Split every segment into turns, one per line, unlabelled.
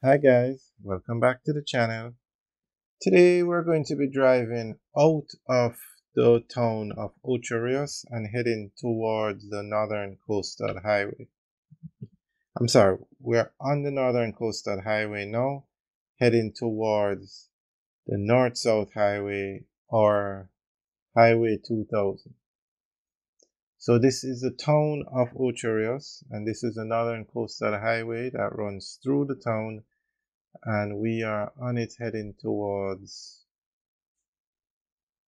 Hi guys, welcome back to the channel. Today we're going to be driving out of the town of Ocho Rios and heading towards the northern coastal highway. I'm sorry, we're on the northern coastal highway now, heading towards the north-south highway or Highway 2000. So this is the town of Ocho Rios, and this is the northern coastal highway that runs through the town, and we are on it heading towards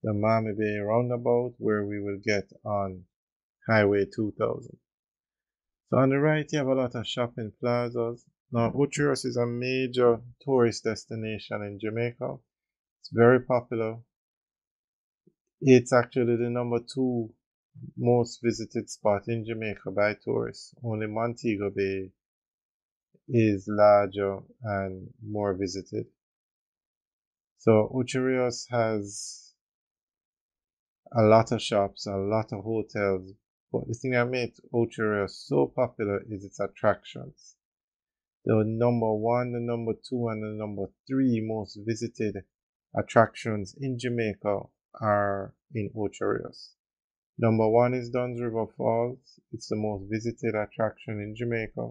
the Miami Bay roundabout where we will get on Highway 2000. So on the right you have a lot of shopping plazas. Now Ocho Rios is a major tourist destination in Jamaica. It's very popular. It's actually the number 2 most visited spot in Jamaica by tourists. Only Montego Bay is larger and more visited. So Ocho Rios has a lot of shops, a lot of hotels, but the thing that makes Ocho Rios so popular is its attractions. The number 1, the number 2, and the number 3 most visited attractions in Jamaica are in Ocho Rios. Number 1 is Dunn's River Falls. It's the most visited attraction in Jamaica.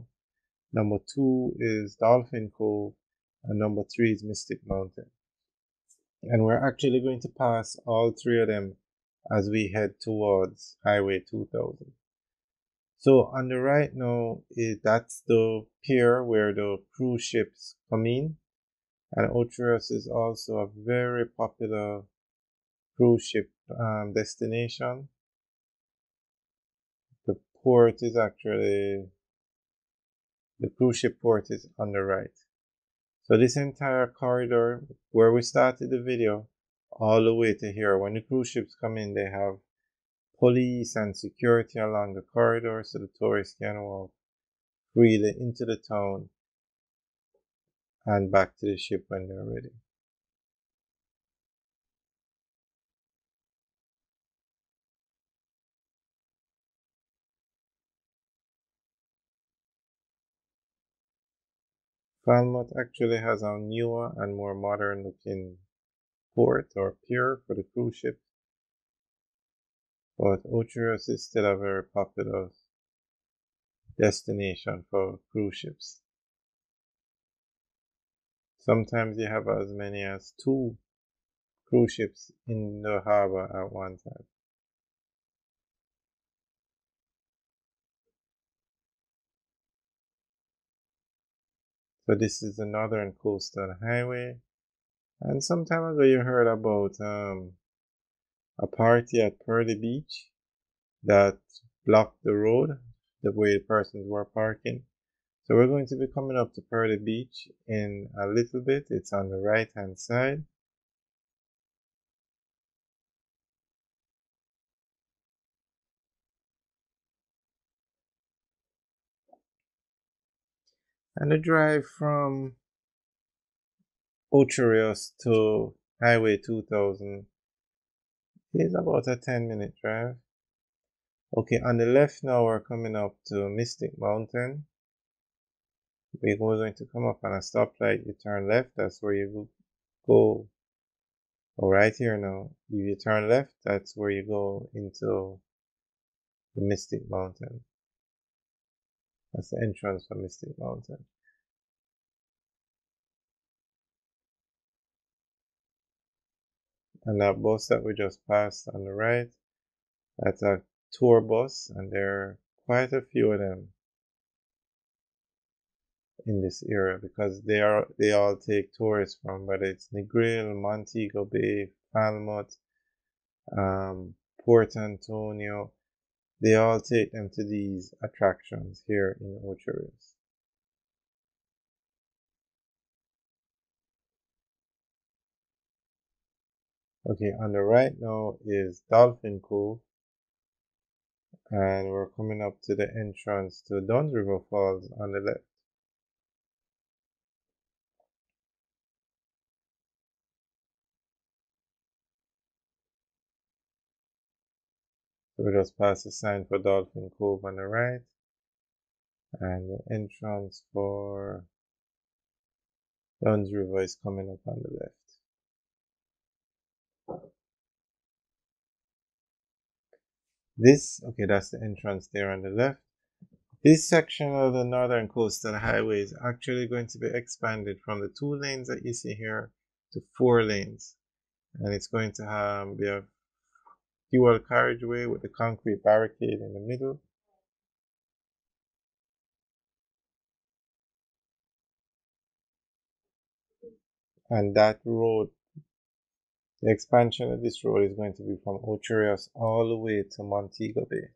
Number 2 is Dolphin Cove, and number 3 is Mystic Mountain. And we're actually going to pass all 3 of them as we head towards Highway 2000. So on the right now, that's the pier where the cruise ships come in. And Ocho Rios is also a very popular cruise ship destination. The port is actually, the cruise ship port is on the right. So this entire corridor where we started the video all the way to here, when the cruise ships come in, they have police and security along the corridor so the tourists can walk freely into the town and back to the ship when they're ready. Falmouth actually has a newer and more modern looking port or pier for the cruise ships, but Ocho Rios is still a very popular destination for cruise ships. Sometimes you have as many as 2 cruise ships in the harbor at one time. So this is the Northern Coastal Highway. And some time ago you heard about a party at Pearly Beach that blocked the road the way the persons were parking. So we're going to be coming up to Pearly Beach in a little bit. It's on the right hand side. And the drive from Ocho Rios to Highway 2000 is about a 10-minute drive. Okay, on the left now we're coming up to Mystic Mountain. We're going to come up on a stoplight. You turn left, that's where you go. Oh, right here now, if you turn left, that's where you go into the Mystic Mountain. That's the entrance for Mystic Mountain. And that bus that we just passed on the right, that's a tour bus, and there are quite a few of them in this area because they all take tourists from whether it's Negril, Montego Bay, Falmouth, Port Antonio. They all take them to these attractions here in Ocho Rios. Okay, on the right now is Dolphin Cove, and we're coming up to the entrance to Dunn's River Falls on the left. So we just passed the sign for Dolphin Cove on the right, and the entrance for Duns River is coming up on the left. That's the entrance there on the left. This section of the Northern Coastal Highway is actually going to be expanded from the 2 lanes that you see here to 4 lanes. And it's going to be a dual carriageway with the concrete barricade in the middle. And that road, the expansion of this road is going to be from Ocho Rios all the way to Montego Bay.